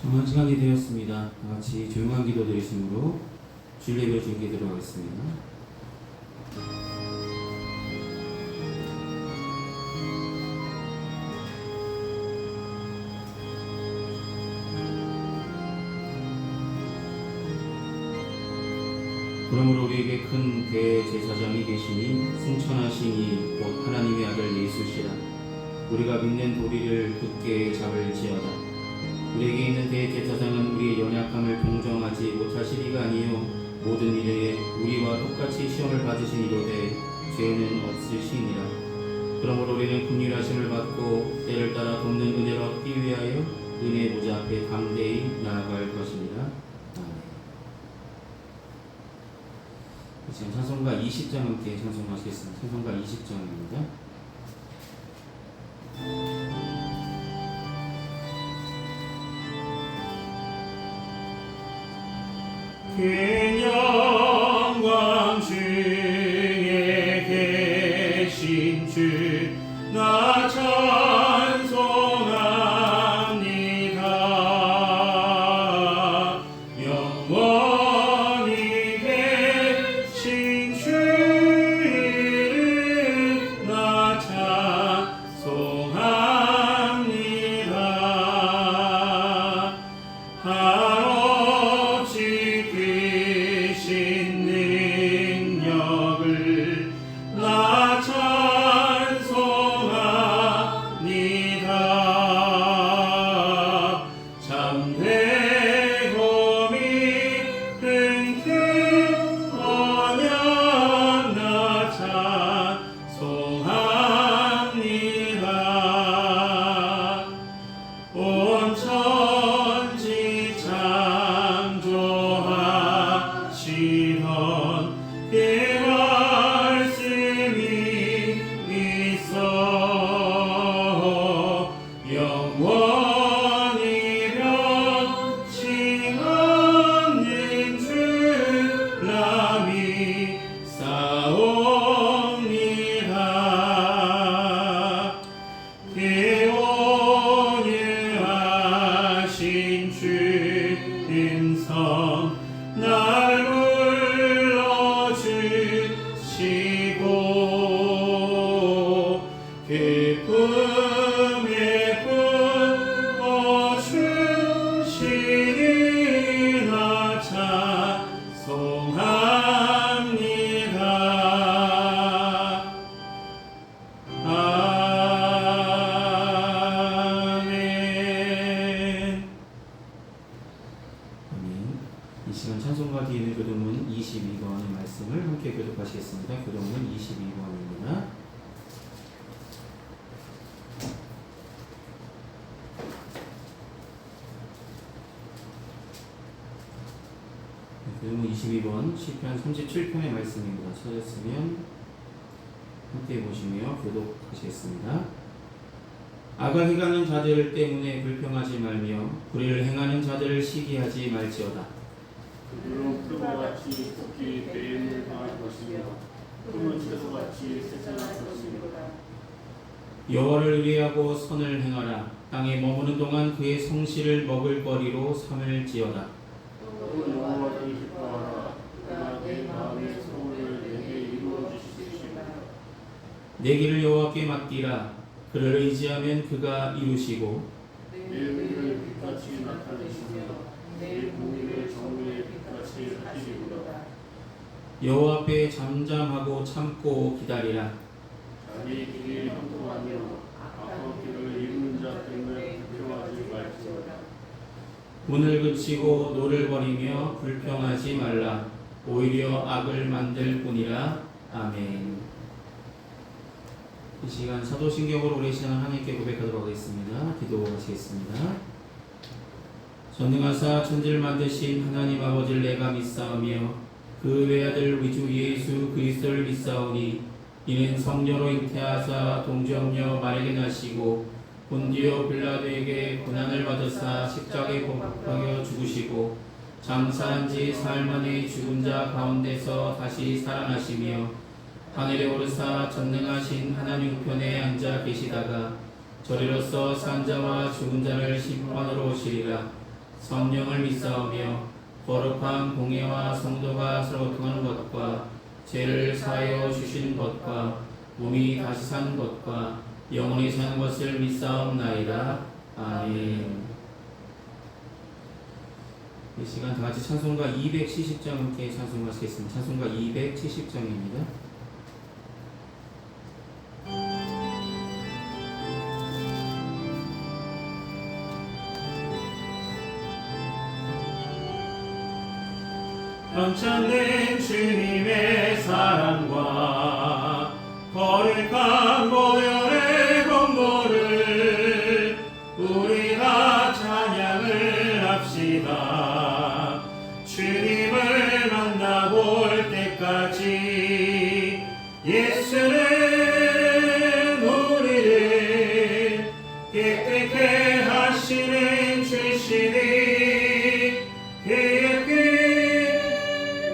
정한 시간이 되었습니다. 다 같이 조용한 기도 드리심으로 주일 예배 준비하도록 하겠습니다. 그러므로 우리에게 큰 대제사장이 계시니 승천하시니 곧 하나님의 아들 예수시라. 우리가 믿는 도리를 굳게 잡을지어다. 우리에게 있는 대제사장은 우리의 연약함을 동정하지 못하시리가 아니요 모든 일에 우리와 똑같이 시험을 받으시니로되 죄는 없으시니라. 그러므로 우리는 긍휼하심을 받고 때를 따라 돕는 은혜를 얻기 위하여 은혜 보좌 앞에 담대히 나아갈 것입니다. 지금 찬송가 20장 함께 찬송하시겠습니다. 찬송가 20장입니다. 그 영광 중에 계신 주 나 찬송합니다. 영원히 계신 주를 나 찬송합니다. 한없이 크신 능력을 나 찬송합니다. 참되고 믿는 그 언약 나 찬송합니다. 온 천지 창조하시던 그 말씀이 있어 영원히 변치 않는 주라 믿사옵니다. 그 온유하신 주 음성 날 불러주시고 그 품에 부어주시니 나 찬송합니다. 아멘. 아멘. 이 시간 찬송가 뒤에 있는 교독문 22번의 말씀을 함께 교독하시겠습니다. 교독문 22번입니다. 교독문 22번 시편 37편의 말씀입니다. 찾았으면 함께 보시며 교독하시겠습니다. 악을 행하는 자들 때문에 불평하지 말며 불의를 행하는 자들을 시기하지 말지어다. 그들은 풀과 같이 토끼 배임을 당할 것이며 푸른 채소같이 세상할 것이니라. 여호와를 의뢰하고 선을 행하라. 땅에 머무는 동안 그의 성실을 먹을거리로 삼을지어다. 또 여호와를 기뻐하라. 그가 내 마음의 소원을 내게 이루어 주시리라. 내 길을 여호와께 맡기라. 그를 의지하면 그가 이루시고 내 의를 빛같이 나타내시며 내 공의를 정의의 빛같이 하시리라. 여호와 앞에 잠잠하고 참고 기다리라. 자기 길이 형통하며 악한 길을 이루는 자 때문에 불평하지 말지어다. 운을 그치고 노를 버리며 불평하지 말라. 오히려 악을 만들 뿐이라. 아멘. 이 시간 사도신경으로 우리 신앙을 하나님께 고백하도록 하겠습니다. 기도하시겠습니다. 전능하사 천지를 만드신 하나님 아버지를 내가 믿사오며 그 외아들 우리 주 예수 그리스도를 믿사오니 이는 성녀로 잉태하사 동정녀 마리아에게 나시고 본디오 빌라도에게 고난을 받으사 십자가에 못 박혀 죽으시고 장사한 지 사흘 만에 죽은 자 가운데서 다시 살아나시며 하늘에 오르사 전능하신 하나님 우편에 앉아 계시다가 저리로서 산 자와 죽은 자를 심판하러 오시리라. 성령을 믿사오며 거룩한 공예와 성도가 서로 교통하는 것과 죄를 사하여 주시는 것과 몸이 다시 사는 것과 영원히 사는 것을 믿사옵나이다. 아멘. 이 시간 다 같이 찬송가 270장 함께 찬송하시겠습니다. 찬송가 270장입니다. 넘쳐난 주님의 사랑과 거룩한 보혈의 공로를 우리가 찬양을 합시다. 주님을 만나볼 때까지 예수는 우리를 깨끗게 하시는 주시니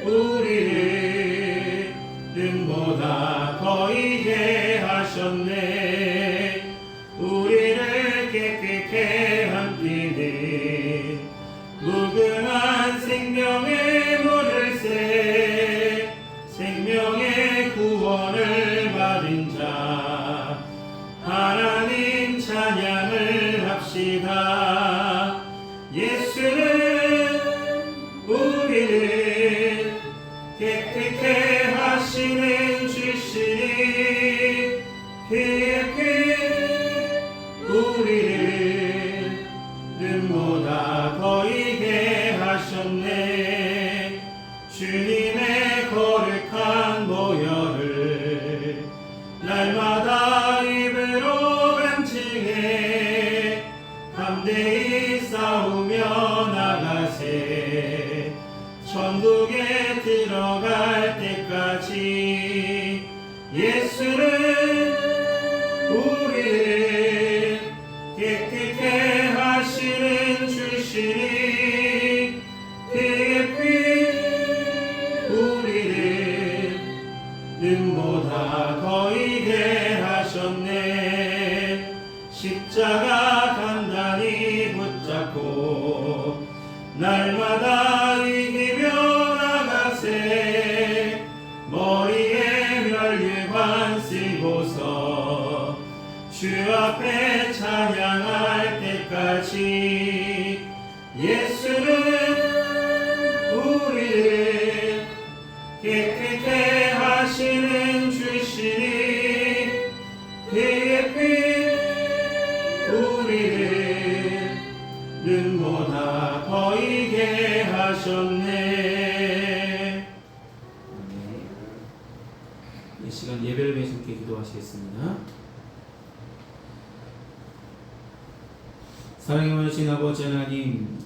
우리를 눈보다 거이게 하셨네. 우리를 깨끗게 함기는 무궁한 생명의 물을 새 생명의 구원을 받은 자 하나님 찬양을 합시다. 예수는 우리를 깨끗게 하시는 주시니 우리를 눈보다 거이게 하셨네. 주님의 거룩한 보혈을 날마다 입으로 간증해 담대히 싸우며 나가세. 천국에 들어갈 때까지 예수는 우리를 깨끗게 하시는 주시니 우리를 눈보다 거이게 하셨네. 십자가 단단히 붙잡고 날마다 이기며 나가세. 머리에 멸류관 쓰고서 주 앞에 찬양할 때까지 예수는 우리를 깨끗게 하시는 주시니 우리를 눈보다 거이게 하셨네. 이 시간 예배를 위해서 함께 기도하시겠습니다. 사랑의 원하신 아버지 하나님,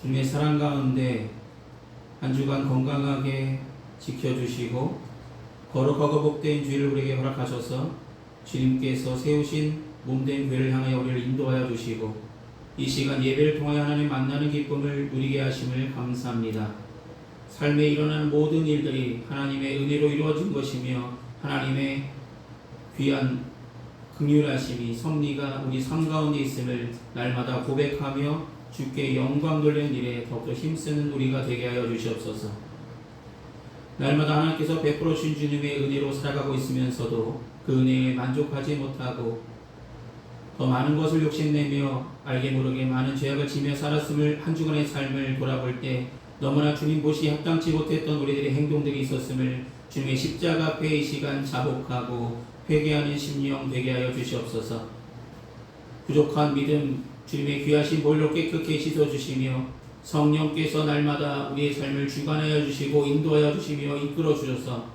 주님의 사랑 가운데 한 주간 건강하게 지켜주시고 거룩하고 복된 주일을 우리에게 허락하셔서 주님께서 세우신 몸된 교회를 향하여 우리를 인도하여 주시고 이 시간 예배를 통하여 하나님 만나는 기쁨을 누리게 하심을 감사합니다. 삶에 일어나는 모든 일들이 하나님의 은혜로 이루어진 것이며 하나님의 귀한 긍휼하심이 섭리가 우리 삶 가운데 있음을 날마다 고백하며 주께 영광 돌리는 일에 더욱더 힘쓰는 우리가 되게 하여 주시옵소서. 날마다 하나님께서 베풀어 주신 주님의 은혜로 살아가고 있으면서도 그 은혜에 만족하지 못하고 더 많은 것을 욕심내며 알게 모르게 많은 죄악을 지며 살았음을 한 주간의 삶을 돌아볼 때 너무나 주님 보시기 합당치 못했던 우리들의 행동들이 있었음을 주님의 십자가 앞에 이 시간 자복하고 회개하는 심령 되게 하여 주시옵소서. 부족한 믿음 주님의 귀하신 보혈로 깨끗게 씻어주시며 성령께서 날마다 우리의 삶을 주관하여 주시고 인도하여 주시며 이끌어 주셔서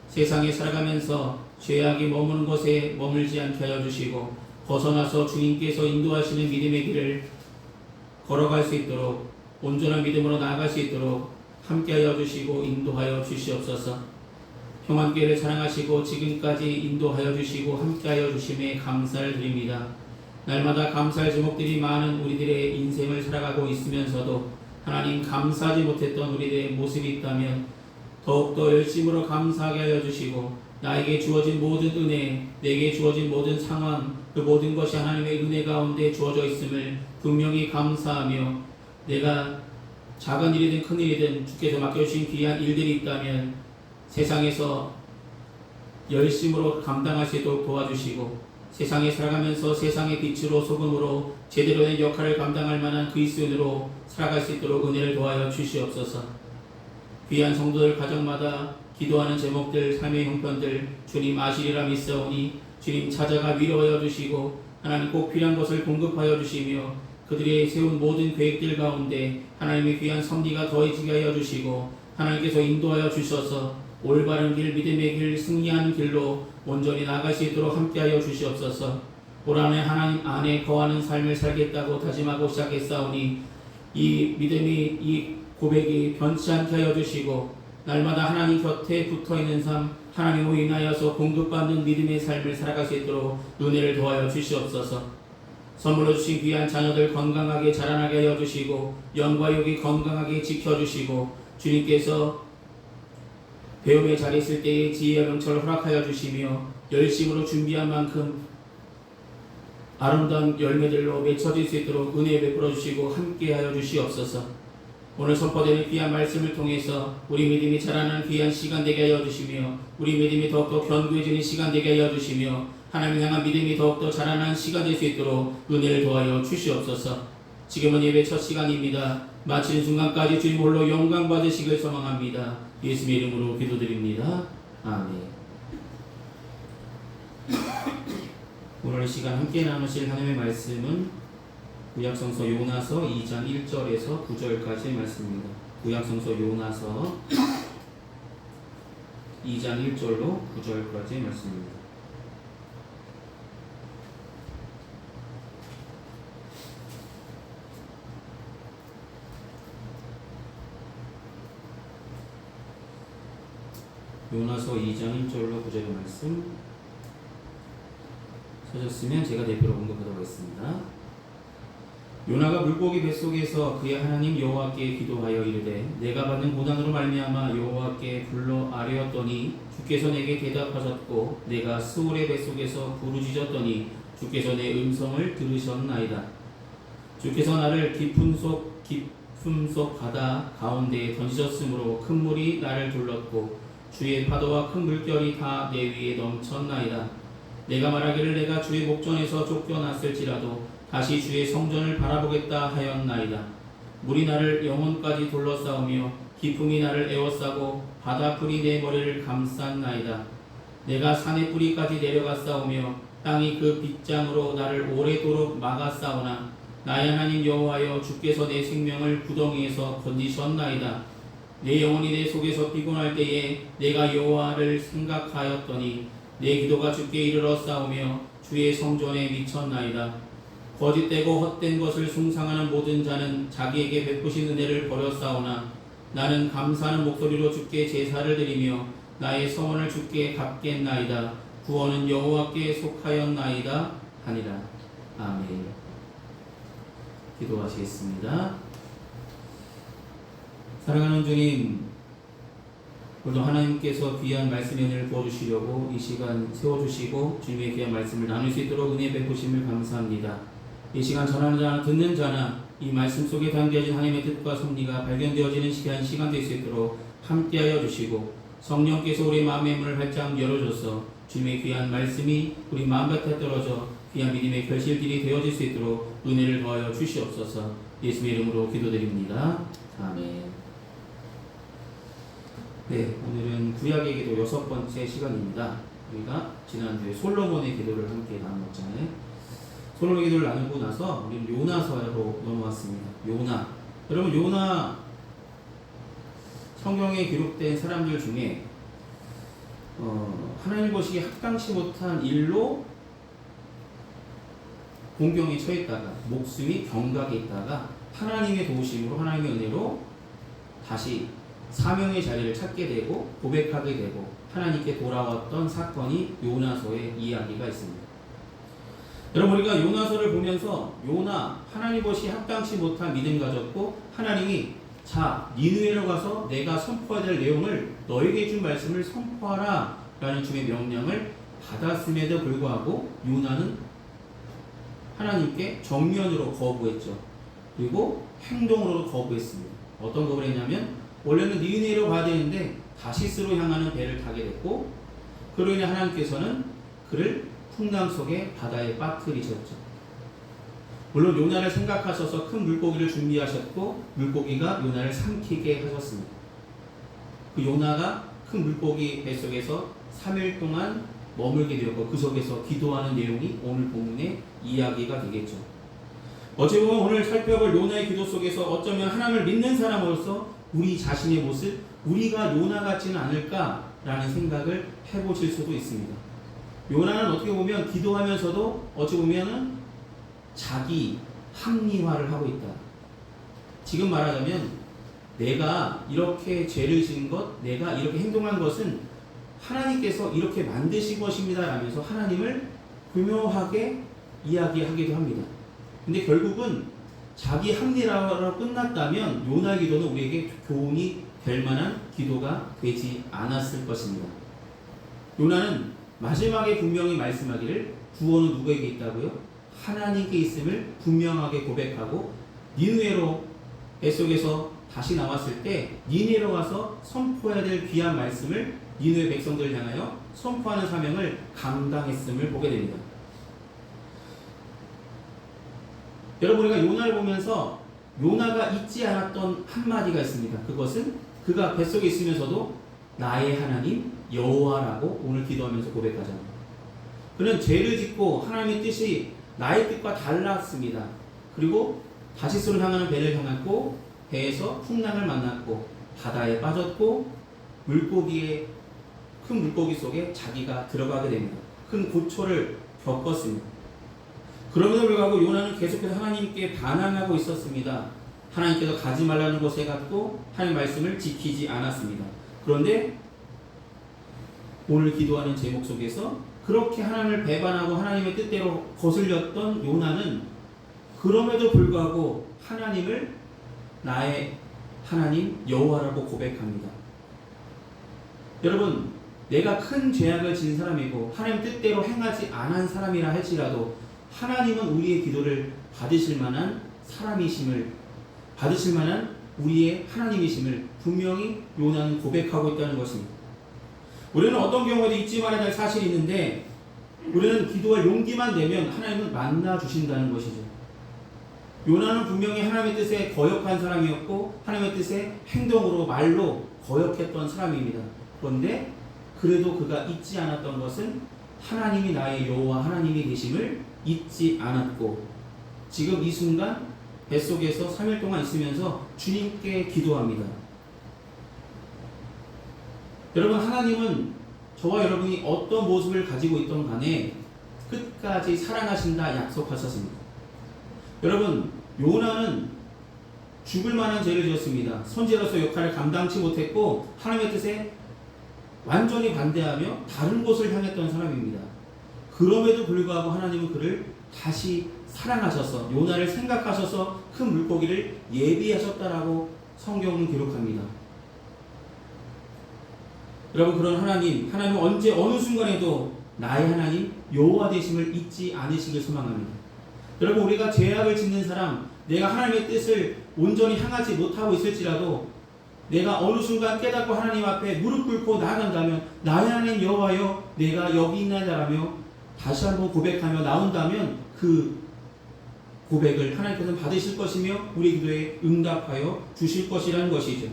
세상에 살아가면서 죄악이 머무는 것에 머물지 않게 하여 주시고 벗어나서 주님께서 인도하시는 믿음의 길을 걸어갈 수 있도록 온전한 믿음으로 나아갈 수 있도록 함께하여 주시고 인도하여 주시옵소서. 평안교회를 사랑하시고 지금까지 인도하여 주시고 함께하여 주심에 감사를 드립니다. 날마다 감사할 제목들이 많은 우리들의 인생을 살아가고 있으면서도 하나님 감사하지 못했던 우리들의 모습이 있다면 더욱더 열심으로 감사하게 하여 주시고 나에게 주어진 모든 은혜, 내게 주어진 모든 상황, 그 모든 것이 하나님의 은혜 가운데 주어져 있음을 분명히 감사하며 내가 작은 일이든 큰 일이든 주께서 맡겨주신 귀한 일들이 있다면 세상에서 열심으로 감당할 수 있도록 도와주시고 세상에 살아가면서 세상의 빛으로 소금으로 제대로 된 역할을 감당할 만한 그리스도인으로 살아갈 수 있도록 은혜를 도하여 주시옵소서. 귀한 성도들 가정마다 기도하는 제목들, 삶의 형편들 주님 아시리라 믿사오니 주님 찾아가 위로하여 주시고 하나님 꼭 필요한 것을 공급하여 주시며 그들이 세운 모든 계획들 가운데 하나님의 귀한 섭리가 더해지게 하여 주시고 하나님께서 인도하여 주셔서 올바른 길, 믿음의 길, 승리하는 길로 온전히 나아갈 수 있도록 함께하여 주시옵소서. 올 한해 하나님 안에 거하는 삶을 살겠다고 다짐하고 시작했사오니 이 믿음이, 이 고백이 변치 않게 하여 주시고 날마다 하나님 곁에 붙어있는 삶, 하나님으로 인하여서 공급받는 믿음의 삶을 살아갈 수 있도록 은혜를 도하여 주시옵소서. 선물로 주신 귀한 자녀들 건강하게 자라나게 하여 주시고 영과 육이 건강하게 지켜주시고 주님께서 배움의 자리에 있을 때의 지혜와 명철을 허락하여 주시며 열심으로 준비한 만큼 아름다운 열매들로 맺혀질 수 있도록 은혜 베풀어 주시고 함께하여 주시옵소서. 오늘 선포되는 귀한 말씀을 통해서 우리 믿음이 자라나는 귀한 시간 되게 하여 주시며 우리 믿음이 더욱더 견고해지는 시간 되게 하여 주시며 하나님을 향한 믿음이 더욱더 자라나는 시간 될 수 있도록 은혜를 도하여 주시옵소서. 지금은 예배 첫 시간입니다. 마치는 순간까지 주님 홀로 영광 받으시길 소망합니다. 예수의 이름으로 기도드립니다. 아멘. 오늘 시간 함께 나누실 하나님의 말씀은 구약성서 요나서 2장 1절에서 9절까지의 말씀입니다. 구약성서 요나서 2장 1절로 9절까지의 말씀입니다. 요나서 2장 1절로 9절의 말씀 찾았으면 제가 대표로 공독하도록 하겠습니다. 요나가 물고기 뱃속에서 그의 하나님 여호와께 기도하여 이르되 내가 받는 고난으로 말미암아 여호와께 불러 아뢰었더니 주께서 내게 대답하셨고 내가 스올의 뱃속에서 부르짖었더니 주께서 내 음성을 들으셨나이다. 주께서 나를 깊음 속 바다 가운데에 던지셨으므로 큰 물이 나를 둘렀고 주의 파도와 큰 물결이 다 내 위에 넘쳤나이다. 내가 말하기를 내가 주의 목전에서 쫓겨났을지라도 다시 주의 성전을 바라보겠다 하였나이다. 물이 나를 영혼까지 둘러싸우며 깊음이 나를 에워싸고 바다풀이 내 머리를 감쌌나이다. 내가 산의 뿌리까지 내려갔사오며 땅이 그 빗장으로 나를 오래도록 막았사오나 나의 하나님 여호와여 주께서 내 생명을 구덩이에서 건지셨나이다. 내 영혼이 내 속에서 피곤할 때에 내가 여호와를 생각하였더니 내 기도가 주께 이르러 싸우며 주의 성전에 미쳤나이다. 거짓되고 헛된 것을 숭상하는 모든 자는 자기에게 베푸신 은혜를 버렸사오나 나는 감사하는 목소리로 주께 제사를 드리며 나의 성원을 주께 갚겠나이다. 구원은 여호와께 속하였나이다 하니라. 아멘. 기도하시겠습니다. 사랑하는 주님, 오늘도 하나님께서 귀한 말씀의 은혜를 부어주시려고 이 시간 세워주시고 주님의 귀한 말씀을 나눌 수 있도록 은혜 베푸심을 감사합니다. 이 시간 전하는 자나 듣는 자나 이 말씀 속에 담겨진 하나님의 뜻과 섭리가 발견되어지는 시간 될 수 있도록 함께하여 주시고 성령께서 우리 마음의 문을 활짝 열어줘서 주님의 귀한 말씀이 우리 마음밭에 떨어져 귀한 믿음의 결실들이 되어질 수 있도록 은혜를 더하여 주시옵소서. 예수의 이름으로 기도드립니다. 아멘. 네, 오늘은 구약의 기도 6번째 시간입니다. 우리가 지난주에 솔로몬의 기도를 함께 나눴잖아요. 솔로몬의 기도를 나누고 나서 우리는 요나서로 넘어왔습니다. 요나. 여러분, 요나 성경에 기록된 사람들 중에 하나님 보시기에 합당치 못한 일로 공경에 처했다가 목숨이 경각에 있다가 하나님의 도우심으로 하나님의 은혜로 다시 사명의 자리를 찾게 되고 고백하게 되고 하나님께 돌아왔던 사건이 요나서의 이야기가 있습니다. 여러분, 우리가 요나서를 보면서 요나 하나님 보시 합당치 못한 믿음 가졌고 하나님이 자 니느웨로 가서 내가 선포해야 될 내용을 너에게 준 말씀을 선포하라 라는 주의 명령을 받았음에도 불구하고 요나는 하나님께 정면으로 거부했죠. 그리고 행동으로도 거부했습니다. 어떤 거부를 했냐면 원래는 니느웨로 가야 되는데 다시스로 향하는 배를 타게 됐고, 그로 인해 하나님께서는 그를 풍랑 속에 바다에 빠뜨리셨죠. 물론 요나를 생각하셔서 큰 물고기를 준비하셨고 물고기가 요나를 삼키게 하셨습니다. 그 요나가 큰 물고기 뱃속에서 3일 동안 머물게 되었고 그 속에서 기도하는 내용이 오늘 본문의 이야기가 되겠죠. 어찌 보면 오늘 살펴볼 요나의 기도 속에서 어쩌면 하나님을 믿는 사람으로서 우리 자신의 모습, 우리가 요나 같지는 않을까라는 생각을 해보실 수도 있습니다. 요나는 어떻게 보면 기도하면서도 어찌 보면은 자기 합리화를 하고 있다. 지금 말하자면 내가 이렇게 죄를 지은 것, 내가 이렇게 행동한 것은 하나님께서 이렇게 만드신 것입니다 라면서 하나님을 교묘하게 이야기하기도 합니다. 근데 결국은 자기 합리화로 끝났다면 요나 기도는 우리에게 교훈이 될 만한 기도가 되지 않았을 것입니다. 요나는 마지막에 분명히 말씀하기를 구원은 누구에게 있다고요? 하나님께 있음을 분명하게 고백하고 니느웨로 뱃속에서 다시 나왔을 때 니느웨로 가서 선포해야 될 귀한 말씀을 니느웨 백성들을 향하여 선포하는 사명을 감당했음을 보게 됩니다. 여러분, 우리가 요나를 보면서 요나가 잊지 않았던 한마디가 있습니다. 그것은 그가 뱃속에 있으면서도 나의 하나님 여호와라고 오늘 기도하면서 고백하잖아요. 그는 죄를 짓고 하나님의 뜻이 나의 뜻과 달랐습니다. 그리고 다시스로 향하는 배를 향했고 배에서 풍랑을 만났고 바다에 빠졌고 큰 물고기 속에 자기가 들어가게 됩니다. 큰 고초를 겪었습니다. 그럼에도 불구하고 요나는 계속해서 하나님께 반항하고 있었습니다. 하나님께서 가지 말라는 곳에 갔고 하나님 말씀을 지키지 않았습니다. 그런데 오늘 기도하는 제목 속에서 그렇게 하나님을 배반하고 하나님의 뜻대로 거슬렸던 요나는 그럼에도 불구하고 하나님을 나의 하나님 여호와라고 고백합니다. 여러분, 내가 큰 죄악을 지은 사람이고 하나님 뜻대로 행하지 않은 사람이라 할지라도 하나님은 우리의 기도를 받으실 만한 사람이심을, 받으실 만한 우리의 하나님이심을 분명히 요나는 고백하고 있다는 것입니다. 우리는 어떤 경우에도 잊지 말아야 할 사실이 있는데 우리는 기도할 용기만 내면 하나님은 만나 주신다는 것이죠. 요나는 분명히 하나님의 뜻에 거역한 사람이었고 하나님의 뜻에 행동으로 말로 거역했던 사람입니다. 그런데 그래도 그가 잊지 않았던 것은 하나님이 나의 여호와 하나님이 계심을 잊지 않았고 지금 이 순간 뱃속에서 3일 동안 있으면서 주님께 기도합니다. 여러분, 하나님은 저와 여러분이 어떤 모습을 가지고 있던 간에 끝까지 사랑하신다 약속하셨습니다. 여러분, 요나는 죽을 만한 죄를 지었습니다. 선지자로서 역할을 감당치 못했고 하나님의 뜻에 완전히 반대하며 다른 곳을 향했던 사람입니다. 그럼에도 불구하고 하나님은 그를 다시 사랑하셔서 요나를 생각하셔서 큰 물고기를 예비하셨다라고 성경은 기록합니다. 여러분, 그런 하나님은 언제 어느 순간에도 나의 하나님 여호와 되심을 잊지 않으시길 소망합니다. 여러분, 우리가 죄악을 짓는 사람, 내가 하나님의 뜻을 온전히 향하지 못하고 있을지라도 내가 어느 순간 깨닫고 하나님 앞에 무릎 꿇고 나아간다면 나의 하나님 여호와여 내가 여기 있나이다라며 다시 한번 고백하며 나온다면 그 고백을 하나님께서는 받으실 것이며 우리 기도에 응답하여 주실 것이라는 것이죠.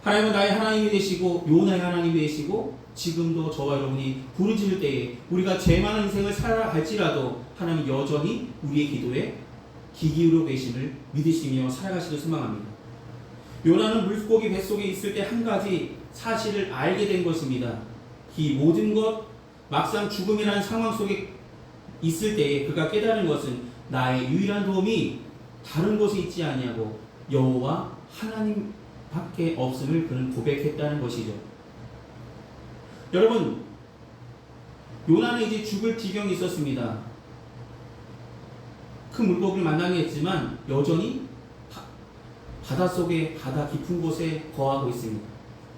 하나님은 나의 하나님이 되시고 요나의 하나님이 되시고 지금도 저와 여러분이 부르짖을 때에 우리가 죄 많은 인생을 살아갈지라도 하나님은 여전히 우리의 기도에 귀 기울여 계심을 믿으시며 살아가시길 소망합니다. 요나는 물고기 뱃속에 있을 때 한 가지 사실을 알게 된 것입니다. 이 모든 것, 막상 죽음이라는 상황 속에 있을 때에 그가 깨달은 것은 나의 유일한 도움이 다른 곳에 있지 아니하고 여호와 하나님 밖에 없음을 그는 고백했다는 것이죠. 여러분, 요나는 이제 죽을 지경이 있었습니다. 큰 물고기를 만나게 했지만 여전히 바닷속에 바다 깊은 곳에 거하고 있습니다.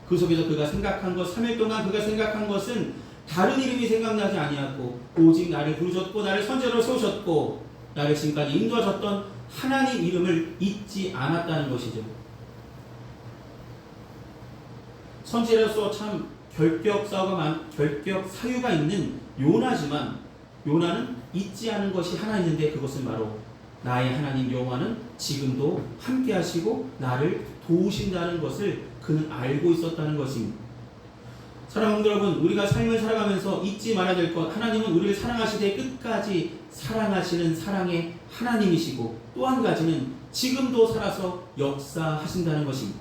그 속에서 그가 생각한 것, 3일 동안 그가 생각한 것은 다른 이름이 생각나지 아니하고 오직 나를 부르셨고 나를 선지자로 세우셨고 나를 지금까지 인도하셨던 하나님 이름을 잊지 않았다는 것이죠. 선지자로서 참 결격 사유가 있는 요나지만 요나는 잊지 않은 것이 하나 있는데 그것은 바로 나의 하나님 여호와는 지금도 함께 하시고 나를 도우신다는 것을 그는 알고 있었다는 것입니다. 사랑하는 여러분, 우리가 삶을 살아가면서 잊지 말아야 될 것, 하나님은 우리를 사랑하시되 끝까지 사랑하시는 사랑의 하나님이시고 또 한 가지는 지금도 살아서 역사하신다는 것입니다.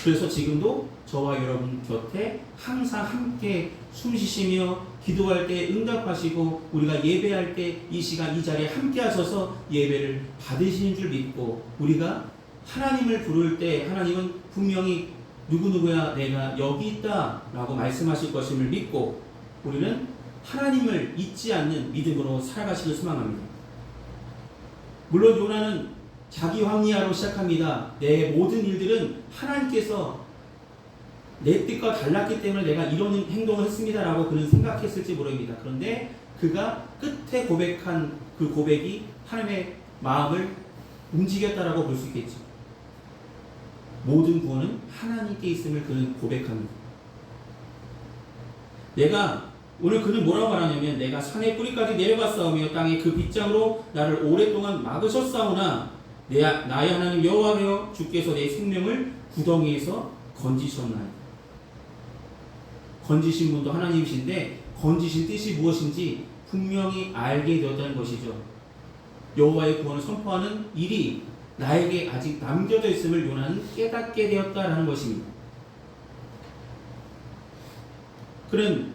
그래서 지금도 저와 여러분 곁에 항상 함께 숨쉬시며 기도할 때 응답하시고 우리가 예배할 때 이 시간 이 자리에 함께 하셔서 예배를 받으시는 줄 믿고 우리가 하나님을 부를 때 하나님은 분명히 누구누구야 내가 여기 있다 라고 말씀하실 것임을 믿고 우리는 하나님을 잊지 않는 믿음으로 살아가시길 소망합니다. 물론 요나는 자기 합리화로 시작합니다. 내 모든 일들은 하나님께서 내 뜻과 달랐기 때문에 내가 이런 행동을 했습니다 라고 그는 생각했을지 모릅니다. 그런데 그가 끝에 고백한 그 고백이 하나님의 마음을 움직였다라고 볼 수 있겠죠. 모든 구원은 하나님께 있음을 그는 고백합니다. 오늘 그는 뭐라고 말하냐면 내가 산의 뿌리까지 내려갔사오며 땅의 그 빗장으로 나를 오랫동안 막으셨사오나 나의 하나님 여호와여 주께서 내 생명을 구덩이에서 건지셨나이다. 건지신 분도 하나님이신데 건지신 뜻이 무엇인지 분명히 알게 되었다는 것이죠. 여호와의 구원을 선포하는 일이 나에게 아직 남겨져 있음을 요나는 깨닫게 되었다라는 것입니다. 그는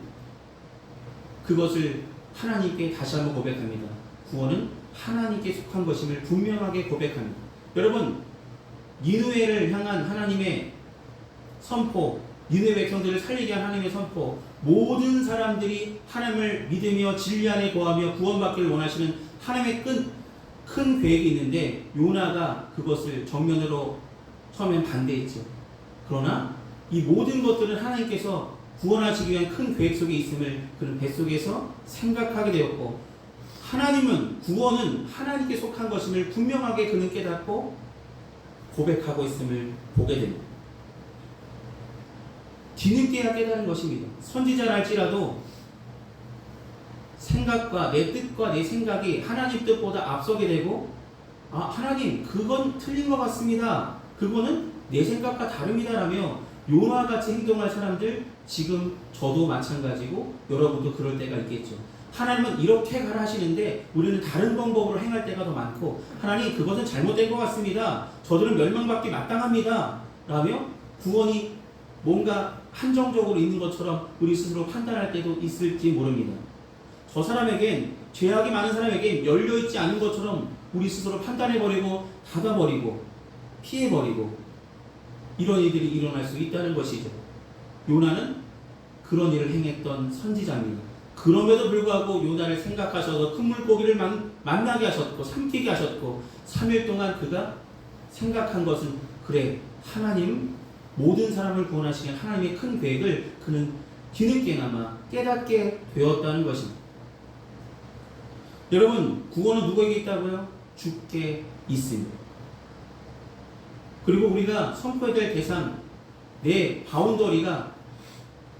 그것을 하나님께 다시 한번 고백합니다. 구원은 하나님께 속한 것임을 분명하게 고백합니다. 여러분, 니느웨를 향한 하나님의 선포, 니느웨 백성들을 살리게 한 하나님의 선포, 모든 사람들이 하나님을 믿으며 진리 안에 거하며 구원받기를 원하시는 하나님의 큰 계획이 있는데 요나가 그것을 정면으로 처음엔 반대했죠. 그러나 이 모든 것들은 하나님께서 구원하시기 위한 큰 계획 속에 있음을 그는 뱃속에서 생각하게 되었고 하나님은 구원은 하나님께 속한 것임을 분명하게 그는 깨닫고 고백하고 있음을 보게 됩니다. 뒤늦게야 깨닫는 것입니다. 선지자랄지라도 생각과 내 뜻과 내 생각이 하나님 뜻보다 앞서게 되고 하나님 그건 틀린 것 같습니다. 그거는 내 생각과 다릅니다라며 요나같이 행동할 사람들 지금 저도 마찬가지고 여러분도 그럴 때가 있겠죠. 하나님은 이렇게 가라 하시는데 우리는 다른 방법으로 행할 때가 더 많고 하나님 그것은 잘못된 것 같습니다. 저들은 멸망받기 마땅합니다. 라며 구원이 뭔가 한정적으로 있는 것처럼 우리 스스로 판단할 때도 있을지 모릅니다. 저 사람에겐 죄악이 많은 사람에겐 열려있지 않은 것처럼 우리 스스로 판단해버리고 닫아버리고 피해버리고 이런 일들이 일어날 수 있다는 것이죠. 요나는 그런 일을 행했던 선지자입니다. 그럼에도 불구하고 요나를 생각하셔서 큰 물고기를 만나게 하셨고 삼키게 하셨고 3일 동안 그가 생각한 것은 그래 하나님 모든 사람을 구원하시는 하나님의 큰 계획을 그는 뒤늦게나마 깨닫게 되었다는 것입니다. 여러분 구원은 누구에게 있다고요? 주께 있습니다. 그리고 우리가 선포해야 될 대상 내 바운더리가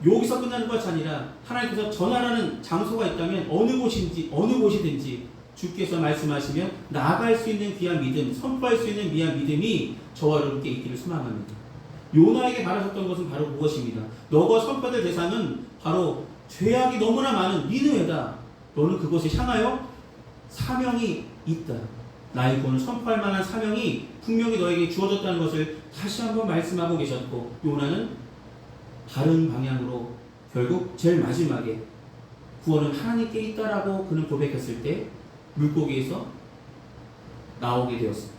여기서 끝나는 것이 아니라 하나님께서 전하라는 장소가 있다면 어느 곳이든지 주께서 말씀하시면 나아갈 수 있는 귀한 믿음, 선포할 수 있는 귀한 믿음이 저와 여러분께 있기를 소망합니다. 요나에게 말하셨던 것은 바로 무엇입니다? 너가 선포될 대상은 바로 죄악이 너무나 많은 니느웨다. 너는 그곳에 향하여 사명이 있다. 나의 구원을 선포할 만한 사명이 분명히 너에게 주어졌다는 것을 다시 한번 말씀하고 계셨고 요나는 다른 방향으로 결국 제일 마지막에 구원은 하나님께 있다라고 그는 고백했을 때 물고기에서 나오게 되었습니다.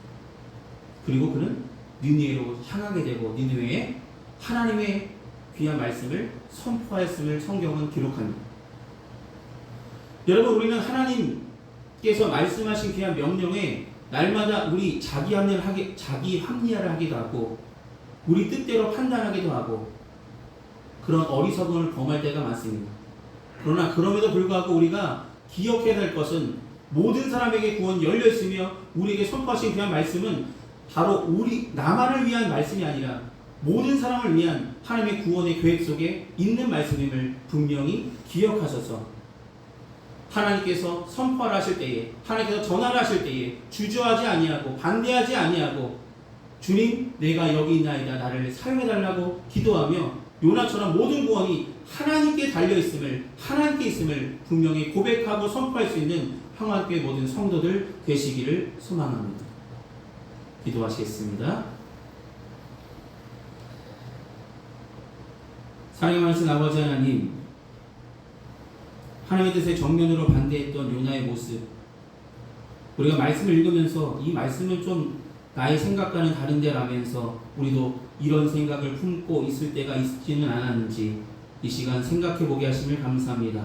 그리고 그는 니느웨로 향하게 되고 니느웨에 하나님의 귀한 말씀을 선포하였음을 성경은 기록합니다. 여러분 우리는 하나님께서 말씀하신 귀한 명령에 날마다 우리 자기 합리화를 하기도 하고 우리 뜻대로 판단하기도 하고 그런 어리석음을 범할 때가 많습니다. 그러나 그럼에도 불구하고 우리가 기억해야 할 것은 모든 사람에게 구원이 열려있으며 우리에게 선포하신 귀한 말씀은 바로 나만을 위한 말씀이 아니라 모든 사람을 위한 하나님의 구원의 계획 속에 있는 말씀임을 분명히 기억하셔서 하나님께서 선포를 하실 때에, 하나님께서 전화를 하실 때에 주저하지 아니하고 반대하지 아니하고 주님 내가 여기 있나이다 나를 사용해달라고 기도하며 요나처럼 모든 구원이 하나님께 달려있음을, 하나님께 있음을 분명히 고백하고 선포할 수 있는 평안교회 모든 성도들 되시기를 소망합니다. 기도하시겠습니다. 사랑의 많으신 아버지 하나님, 하나님의 뜻에 정면으로 반대했던 요나의 모습, 우리가 말씀을 읽으면서 이 말씀은 좀 나의 생각과는 다른데 라면서 우리도 이런 생각을 품고 있을 때가 있지는 않았는지 이 시간 생각해보게 하심을 감사합니다.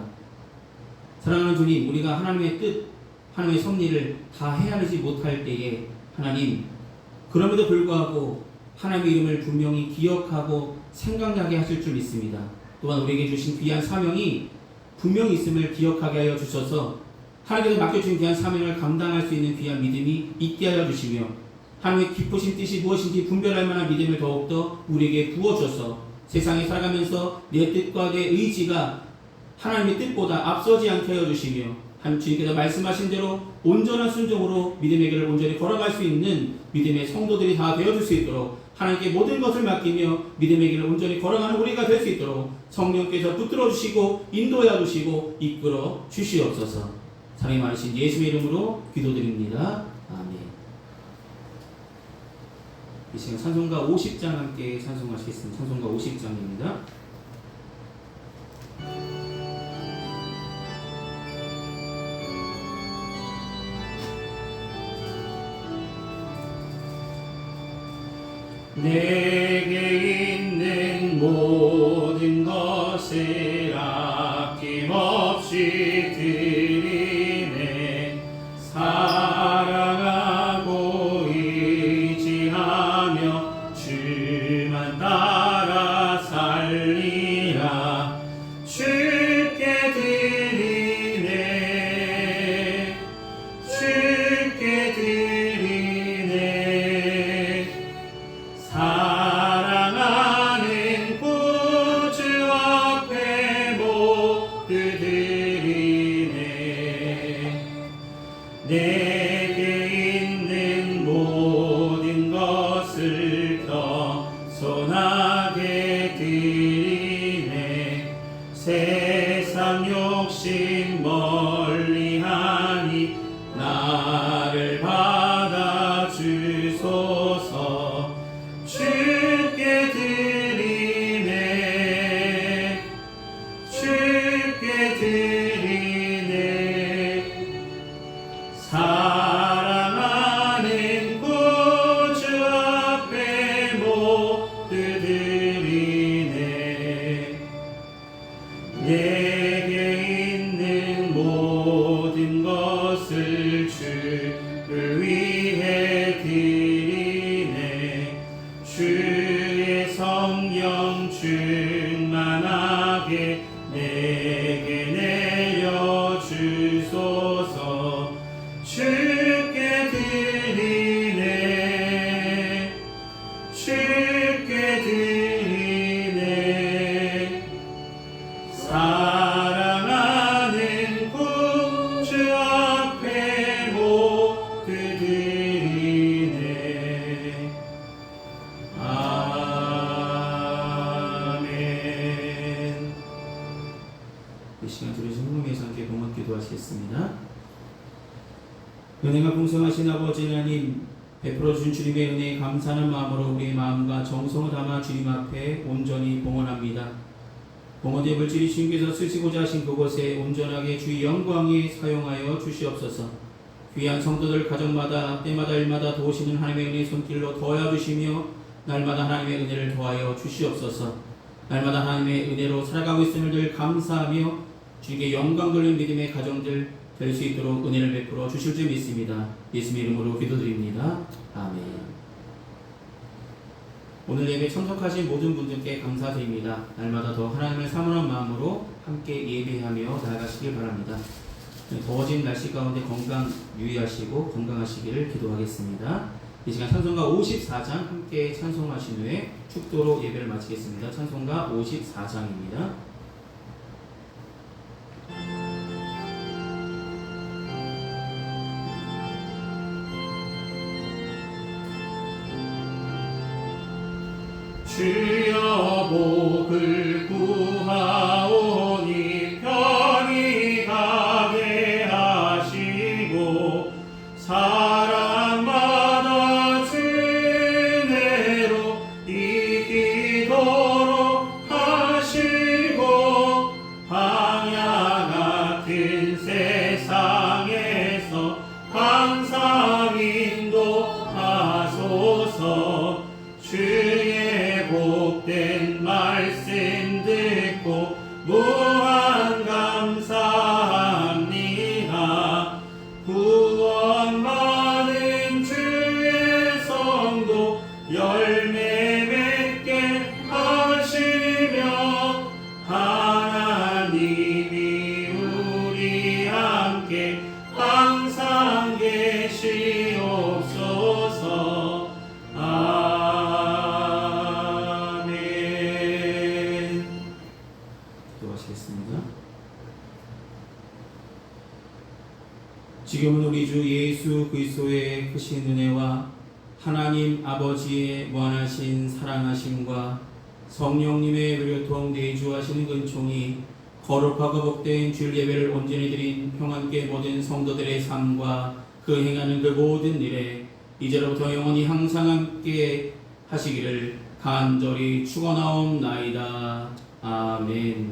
사랑하는 주님, 우리가 하나님의 뜻, 하나님의 섭리를 다 헤아리지 못할 때에 하나님, 그럼에도 불구하고 하나님의 이름을 분명히 기억하고 생각나게 하실 줄 믿습니다. 또한 우리에게 주신 귀한 사명이 분명히 있음을 기억하게 하여 주셔서 하나님께서 맡겨주신 귀한 사명을 감당할 수 있는 귀한 믿음이 있게 하여 주시며 하나님의 기쁘신 뜻이 무엇인지 분별할 만한 믿음을 더욱더 우리에게 부어줘서 세상에 살아가면서 내 뜻과 내 의지가 하나님의 뜻보다 앞서지 않게 하여 주시며 하나님 주님께서 말씀하신 대로 온전한 순종으로 믿음의 길을 온전히 걸어갈 수 있는 믿음의 성도들이 다 되어줄 수 있도록 하나님께 모든 것을 맡기며 믿음의 길을 온전히 걸어가는 우리가 될 수 있도록 성령께서 붙들어 주시고 인도해 주시고 이끌어 주시옵소서. 사랑이 많으신 예수의 이름으로 기도드립니다. 아멘. 이 시간 찬송가 50장 함께 찬송하시겠습니다. 찬송가 50장입니다. 내게 있는 모든 것을 아낌없이 드리네. 사랑하고 의지하며 주만 따라 살리라. 주께 드리네. 주께 드리네. 사랑하는 구주 앞에 모두 드리네. 내게 있는 모든 것을 겸손하게 드리네. 세상 욕심 멀리하니 나를 받아 주소서. 주께 드리네. 주께 드리네. 사랑하는 구주 앞에 모두 드리네. 내게 있는 모든 것을 주를 위해 드리네. 주의 성령 충만하게 내게 내려 주소서. 주께 드리네. 주께 드리네. 사랑하는 구주 앞에 모두 드리네. 아멘. 이 시간 들으신 흥미에서 함께 동원 기도하시겠습니다. 은혜가 풍성하신 아버지 하나님, 베풀어 주신 주님의 은혜에 감사하는 마음으로 우리의 마음과 정성을 담아 주님 앞에 온전히 봉헌합니다. 봉헌의 물질이 주님께서 쓰시고자 하신 그곳에 온전하게 주의 영광에 사용하여 주시옵소서. 귀한 성도들 가정마다 때마다 일마다 도우시는 하나님의 은혜의 손길로 도와주시며 날마다 하나님의 은혜를 더하여 주시옵소서. 날마다 하나님의 은혜로 살아가고 있음을 늘 감사하며 주님께 영광 돌리는 믿음의 가정들 될 수 있도록 은혜를 베풀어 주실 줄 믿습니다. 예수님의 이름으로 기도드립니다. 아멘. 오늘 예배 참석하신 모든 분들께 감사드립니다. 날마다 더 하나님을 사모하는 마음으로 함께 예배하며 나아가시길 바랍니다. 더워진 날씨 가운데 건강 유의하시고 건강하시기를 기도하겠습니다. 이 시간 찬송가 54장 함께 찬송하신 후에 축도로 예배를 마치겠습니다. 찬송가 54장입니다. 주여 복을 구하오니 편히 가게 하시고 사랑마다 주내로 이기도록 하시고 방야 같은 세상에서 항상 인도하소서. 주의 복된 말씀 듣고 무한 감사합니다. 구원 받은 주의 성도 열매 맺게 하시며 하나님이 우리 함께 항상 계시옵소서. 아멘. 기도하시겠습니다. 지금은 우리 주 예수 그리스도의 크신 은혜와 하나님 아버지의 무한하신 사랑하심과 성령님의 의료통 내주하시는 근총이 거룩하고 복된 주일 예배를 온전히 드린 평안께 모든 성도들의 삶과 그 행하는 그 모든 일에 이제로부터 영원히 항상 함께 하시기를 간절히 축원하옵나이다. 아멘.